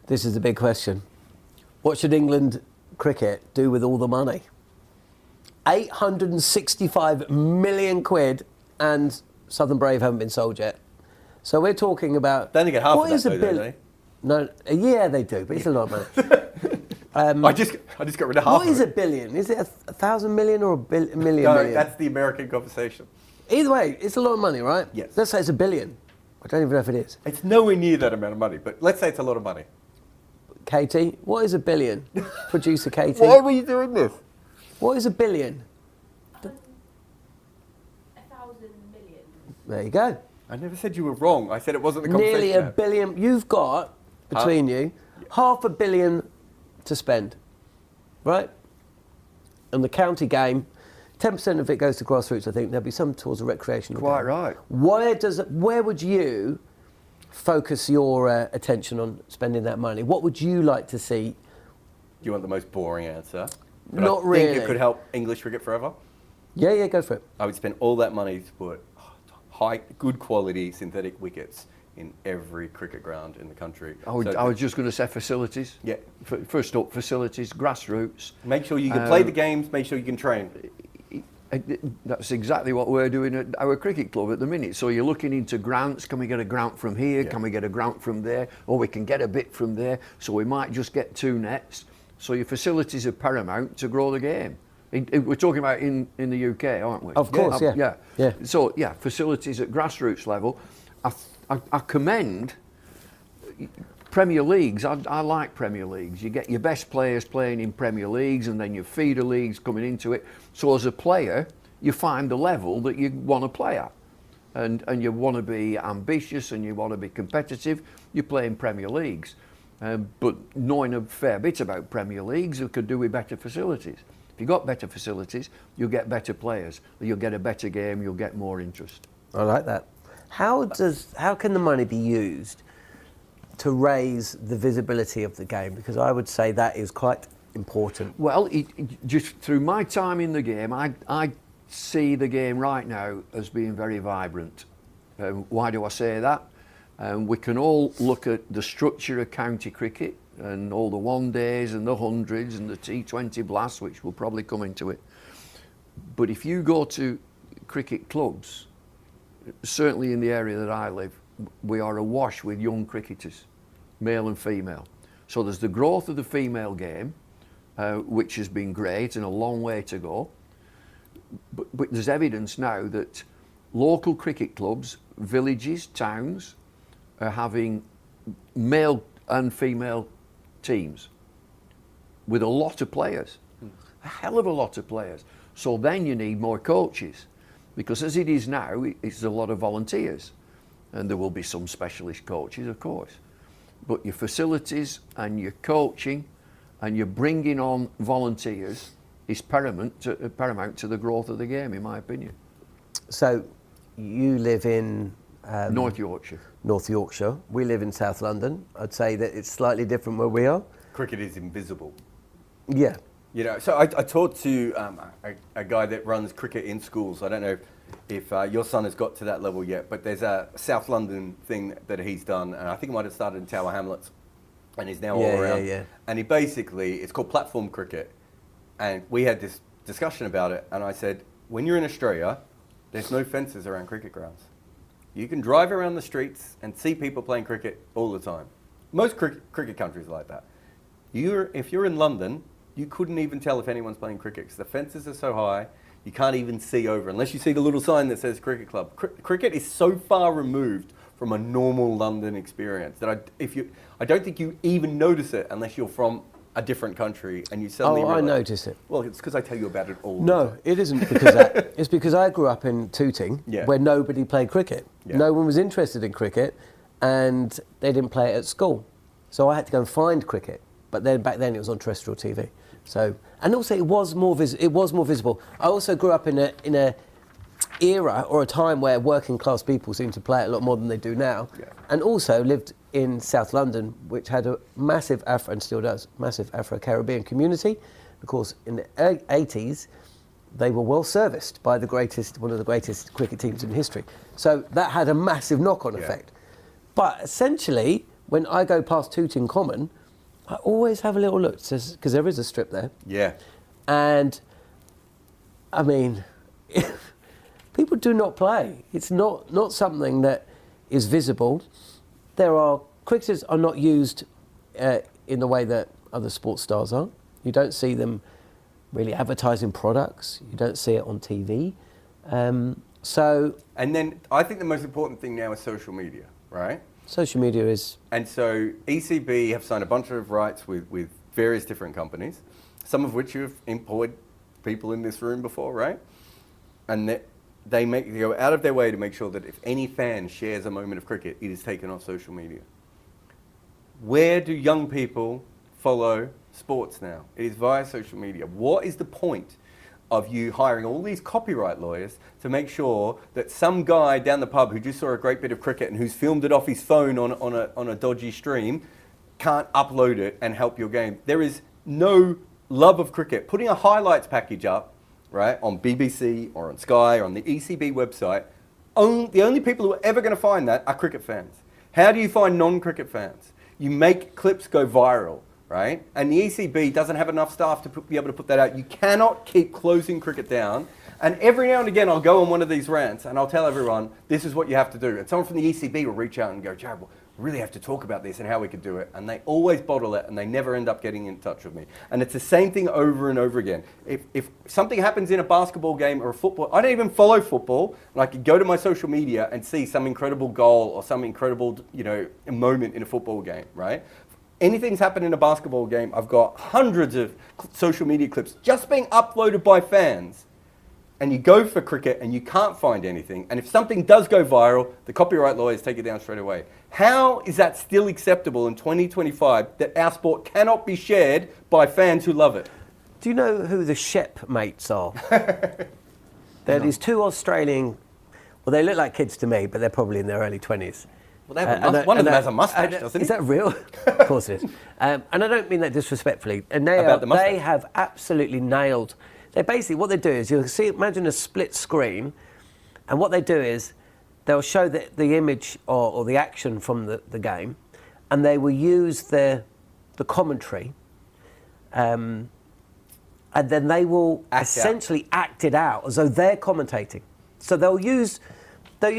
This is the big question. What should England cricket do with all the money? 865 million quid, and Southern Brave haven't been sold yet. So we're talking about... They only get half of that, though, don't they? No, yeah, they do, but it's a lot of money. I just got rid of half of it. What is a billion? Is it 1,000 million or a million? No, that's the American conversation. Either way, it's a lot of money, right? Yes. Let's say it's a billion. I don't even know if it is. It's nowhere near that amount of money, but let's say it's a lot of money. Katie, what is a billion? Producer Katie. Why were you doing this? What is a billion? 1,000 million. There you go. I never said you were wrong. I said it wasn't the conversation. Nearly a billion. You've got, between you, £500 million to spend, right? And the county game, 10% of it goes to Grassroots, I think. There'll be some towards the recreational Quite game. right. Where would you focus your attention on spending that money? What would you like to see? You want the most boring answer? But Not I really. think it could help English cricket forever. Yeah, go for it. I would spend all that money to put good quality synthetic wickets in every cricket ground in the country. I was just going to say facilities. Yeah. First up, facilities, grassroots. Make sure you can play the games, make sure you can train. That's exactly what we're doing at our cricket club at the minute. So you're looking into grants. Can we get a grant from here? Yeah. Can we get a grant from there? Or we can get a bit from there. So we might just get 2 nets. So your facilities are paramount to grow the game. We're talking about in the UK, aren't we? Of course, yeah. So, facilities at grassroots level. I commend Premier Leagues. I like Premier Leagues. You get your best players playing in Premier Leagues and then your feeder leagues coming into it. So as a player, you find the level that you want to play at. And you want to be ambitious and you want to be competitive, you play in Premier Leagues. But knowing a fair bit about Premier Leagues, you could do with better facilities. If you've got better facilities, you'll get better players. You'll get a better game, you'll get more interest. I like that. How can the money be used to raise the visibility of the game? Because I would say that is quite important. Well, just through my time in the game, I see the game right now as being very vibrant. Why do I say that? We can all look at the structure of county cricket and all the one days and the hundreds and the T20 blasts, which will probably come into it. But if you go to cricket clubs, certainly in the area that I live, we are awash with young cricketers, male and female. So there's the growth of the female game, which has been great and a long way to go. But there's evidence now that local cricket clubs, villages, towns, are having male and female teams with a lot of players, a hell of a lot of players. So then you need more coaches, because as it is now, it's a lot of volunteers, and there will be some specialist coaches, of course. But your facilities and your coaching and your bringing on volunteers is paramount to the growth of the game, in my opinion. So you live in North Yorkshire. North Yorkshire. We live in South London. I'd say that it's slightly different where we are. Cricket is invisible. Yeah. You know, so I talked to a guy that runs cricket in schools. I don't know if your son has got to that level yet, but there's a South London thing that he's done, and I think it might have started in Tower Hamlets, and he's now all around. Yeah. And he basically, it's called platform cricket, and we had this discussion about it, and I said, when you're in Australia, there's no fences around cricket grounds. You can drive around the streets and see people playing cricket all the time. Most cricket countries are like that. If you're in London, you couldn't even tell if anyone's playing cricket because the fences are so high, you can't even see over unless you see the little sign that says cricket club. Cricket is so far removed from a normal London experience that I don't think you even notice it unless you're from a different country and you suddenly realize. I notice it. Well, it's because I tell you about it all the No, time. it isn't because that. It's because I grew up in Tooting, where nobody played cricket. Yeah. No one was interested in cricket, and they didn't play it at school. So I had to go and find cricket. But then back then it was on terrestrial TV. So, and also it was more visible. I also grew up in a era or a time where working class people seemed to play it a lot more than they do now. Yeah. And also lived in South London, which had a massive and still does, massive Afro-Caribbean community. Of course, in the 80s, they were well serviced by one of the greatest cricket teams in history. So that had a massive knock-on effect. But essentially, when I go past Tooting Common, I always have a little look, because there is a strip there. Yeah. And, I mean, people do not play. It's not something that is visible. Cricketers are not used in the way that other sports stars are. You don't see them really advertising products. You don't see it on TV. And then I think the most important thing now is social media, right? Social media is... And so ECB have signed a bunch of rights with various different companies, some of which you've employed people in this room before, right? And they go out of their way to make sure that if any fan shares a moment of cricket, it is taken off social media. Where do young people follow sports now? It is via social media. What is the point of you hiring all these copyright lawyers to make sure that some guy down the pub who just saw a great bit of cricket and who's filmed it off his phone on a dodgy stream can't upload it and help your game? There is no love of cricket. Putting a highlights package up, right, on BBC or on Sky or on the ECB website, the only people who are ever going to find that are cricket fans. How do you find non-cricket fans? You make clips go viral, right? And the ECB doesn't have enough staff to be able to put that out. You cannot keep closing cricket down. And every now and again, I'll go on one of these rants and I'll tell everyone, this is what you have to do. And someone from the ECB will reach out and go, Jarrod, we really have to talk about this and how we could do it. And they always bottle it and they never end up getting in touch with me. And it's the same thing over and over again. If something happens in a basketball game or a football, I don't even follow football, and I could go to my social media and see some incredible goal or some incredible, moment in a football game, right? Anything's happened in a basketball game, I've got hundreds of social media clips just being uploaded by fans. And you go for cricket and you can't find anything. And if something does go viral, the copyright lawyers take it down straight away. How is that still acceptable in 2025 that our sport cannot be shared by fans who love it? Do you know who the Shep mates are? They're these two Australian, well, they look like kids to me, but they're probably in their early 20s. Well, they have one of them has a mustache, doesn't he? Is that real? Of course it is. And I don't mean that disrespectfully. And they have absolutely nailed... They basically, what they do is, you'll see, imagine a split screen, and what they do is they'll show the image or the action from the game, and they will use the commentary, and then they will essentially act it out as though they're commentating. So they'll use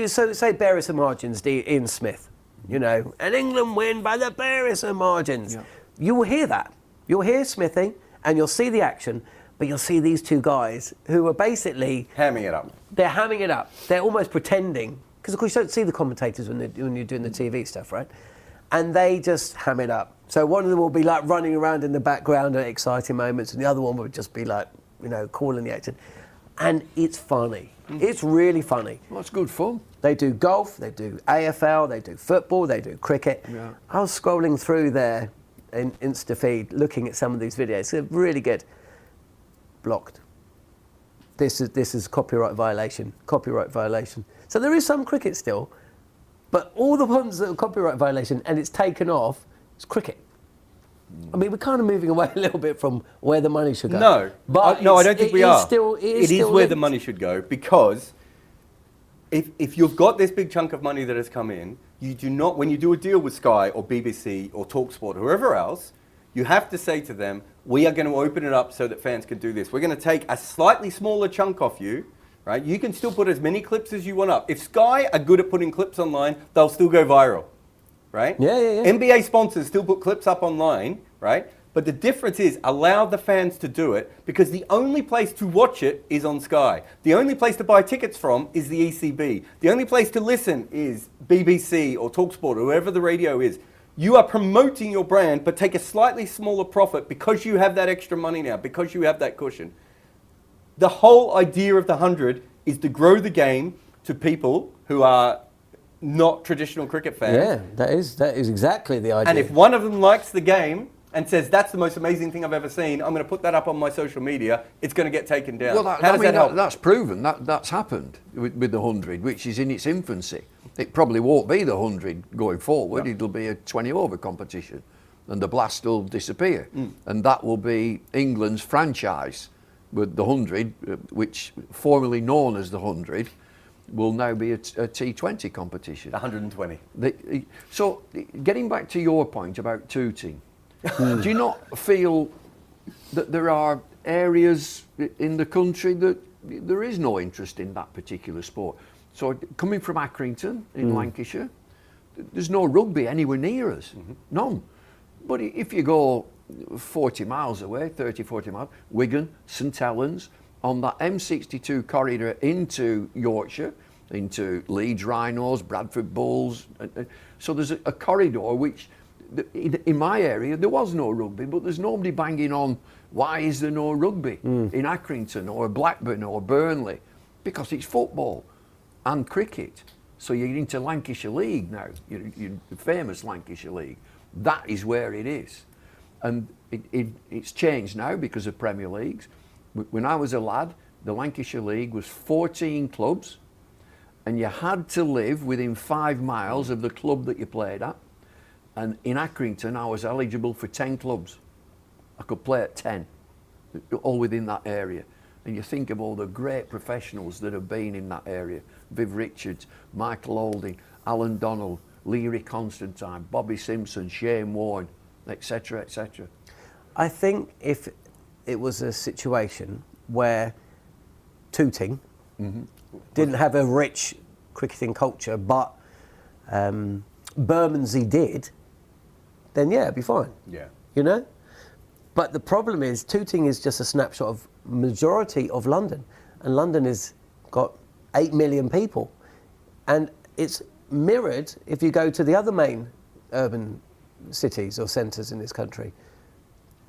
so say barest of margins, Ian Smith, and England win by the barest of margins. Yeah. You will hear that. You'll hear Smithy, and you'll see the action. But you'll see these two guys who are basically... hamming it up. They're hamming it up. They're almost pretending. Because, of course, you don't see the commentators when you're doing the TV stuff, right? And they just ham it up. So one of them will be, like, running around in the background at exciting moments, and the other one would just be, like, calling the action. And it's funny. It's really funny. Well, it's good fun. They do golf, they do AFL, they do football, they do cricket. Yeah. I was scrolling through their Insta feed, looking at some of these videos. They're really good. Blocked. This is copyright violation. So there is some cricket still, but all the ones that are copyright violation and it's taken off, it's cricket. I mean, we're kind of moving away a little bit from where the money should go. No, I don't think we are. It is where linked. the money should go, because if you've got this big chunk of money that has come in, you do not, when you do a deal with Sky or BBC or talkSPORT, whoever else, you have to say to them, we are going to open it up so that fans can do this. We're going to take a slightly smaller chunk off you, right? You can still put as many clips as you want up. If Sky are good at putting clips online, they'll still go viral, right? Yeah. NBA sponsors still put clips up online, right? But the difference is, allow the fans to do it, because the only place to watch it is on Sky. The only place to buy tickets from is the ECB. The only place to listen is BBC or talkSPORT or whoever the radio is. You are promoting your brand, but take a slightly smaller profit because you have that extra money now, because you have that cushion. The whole idea of the 100 is to grow the game to people who are not traditional cricket fans. Yeah, that is exactly the idea. And if one of them likes the game and says, that's the most amazing thing I've ever seen, I'm going to put that up on my social media, it's going to get taken down. Well, How does that help? That's proven. That's happened with the 100, which is in its infancy. It probably won't be the 100 going forward. No. It'll be a 20-over competition, and the blast will disappear. And that will be England's franchise with the 100, which formerly known as the 100. will now be a T20 competition. 120. So, getting back to your point about tooting, do you not feel that there are areas in the country that there is no interest in that particular sport? So, coming from Accrington in Lancashire, there's no rugby anywhere near us, none. But if you go 40 miles away, 30, 40 miles, Wigan, St Helens, on that M62 corridor into Yorkshire, into Leeds Rhinos, Bradford Bulls. So there's a corridor which, in my area, there was no rugby, but there's nobody banging on, why is there no rugby in Accrington or Blackburn or Burnley? Because it's football and cricket. So you're into Lancashire League now, you're the famous Lancashire League. That is where it is. And it's changed now because of Premier Leagues. When I was a lad, the Lancashire League was 14 clubs, and you had to live within 5 miles of the club that you played at. And in Accrington, I was eligible for 10 clubs. I could play at 10, all within that area. And you think of all the great professionals that have been in that area. Viv Richards, Michael Holding, Alan Donald, Leary Constantine, Bobby Simpson, Shane Warne, etc., etc. I think if it was a situation where Tooting didn't have a rich cricketing culture, but Bermondsey did, then yeah, it'd be fine. Yeah. You know? But the problem is, Tooting is just a snapshot of majority of London. And London has got 8 million people. And it's mirrored if you go to the other main urban cities or centres in this country.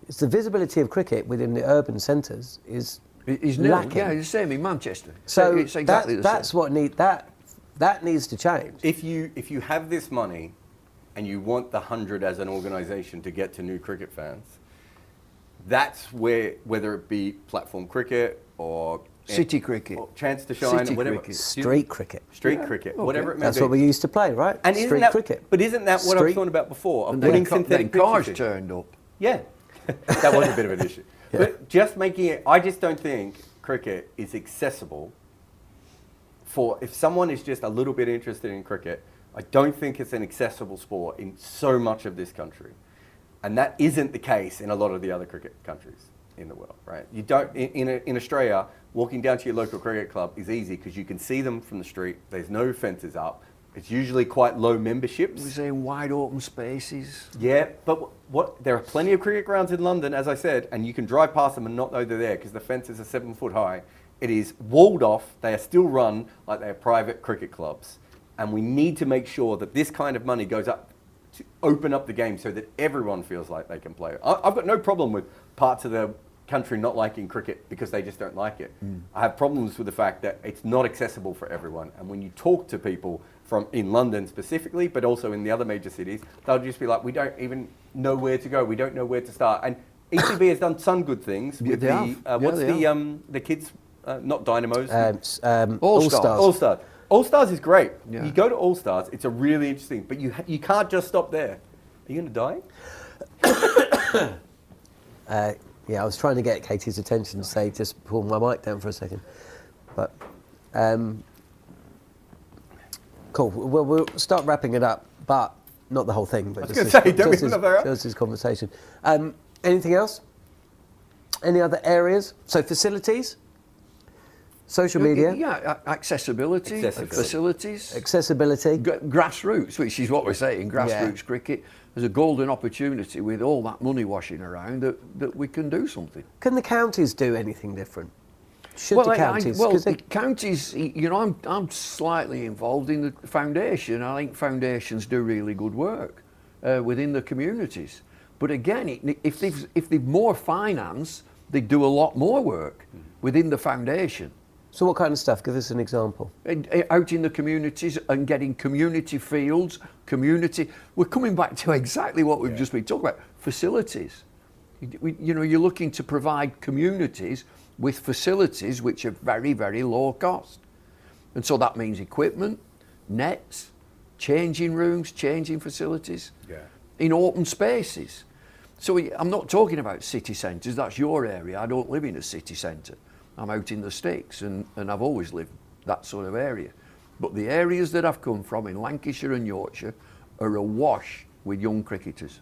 It's the visibility of cricket within the urban centres is lacking. Yeah, it's the same in Manchester. So it's exactly that's what that needs to change. If you have this money and you want the 100 as an organisation to get to new cricket fans, that's where, whether it be platform cricket or city cricket, or chance to shine, city or whatever, cricket. Street cricket. Street cricket, okay. whatever it may That's be. what we used to play, right? And Street cricket. But isn't that what I was talking about before? Of And putting then synthetic cars pictures in? turned up. Yeah, that was a bit of an issue. Yeah. But just making it, I just don't think cricket is accessible for, if someone is just a little bit interested in cricket, I don't think it's an accessible sport in so much of this country. And that isn't the case in a lot of the other cricket countries in the world, right? You don't, in Australia, walking down to your local cricket club is easy because you can see them from the street. There's no fences up. It's usually quite low memberships. We say wide open spaces. Yeah, but there are plenty of cricket grounds in London, as I said, and you can drive past them and not know they're there because the fences are 7 foot high. It is walled off. They are still run like they are private cricket clubs. And we need to make sure that this kind of money goes up to open up the game so that everyone feels like they can play. I've got no problem with parts of the country not liking cricket because they just don't like it. I have problems with the fact that it's not accessible for everyone. And when you talk to people from in London specifically, but also in the other major cities, they'll just be like, we don't even know where to go. We don't know where to start. And ECB has done some good things with the kids, not Dynamos. All Stars. All Stars. All Stars is great. Yeah. You go to All Stars, it's a really interesting, but you can't just stop there. Are you going to die? Yeah, I was trying to get Katie's attention to say, just pull my mic down for a second. But, cool. Well, we'll start wrapping it up, but not the whole thing. But I was going to say, don't we have another hour? Just this conversation. Anything else? Any other areas? So facilities? Social media? Yeah, accessibility, facilities. Accessibility. Grassroots, which is what we're saying, grassroots cricket. There's a golden opportunity with all that money washing around that we can do something. Can the counties do anything different? Should the counties? The counties, you know, I'm slightly involved in the foundation. I think foundations do really good work within the communities. But again, if they've more finance, they do a lot more work within the foundation. So what kind of stuff? Give us an example. Out in the communities and getting community fields, we're coming back to exactly what we've just been talking about, facilities. You know, you're looking to provide communities with facilities which are very, very low cost. And so that means equipment, nets, changing rooms, changing facilities, in open spaces. So I'm not talking about city centres, that's your area. I don't live in a city centre. I'm out in the sticks and I've always lived that sort of area. But the areas that I've come from in Lancashire and Yorkshire are awash with young cricketers.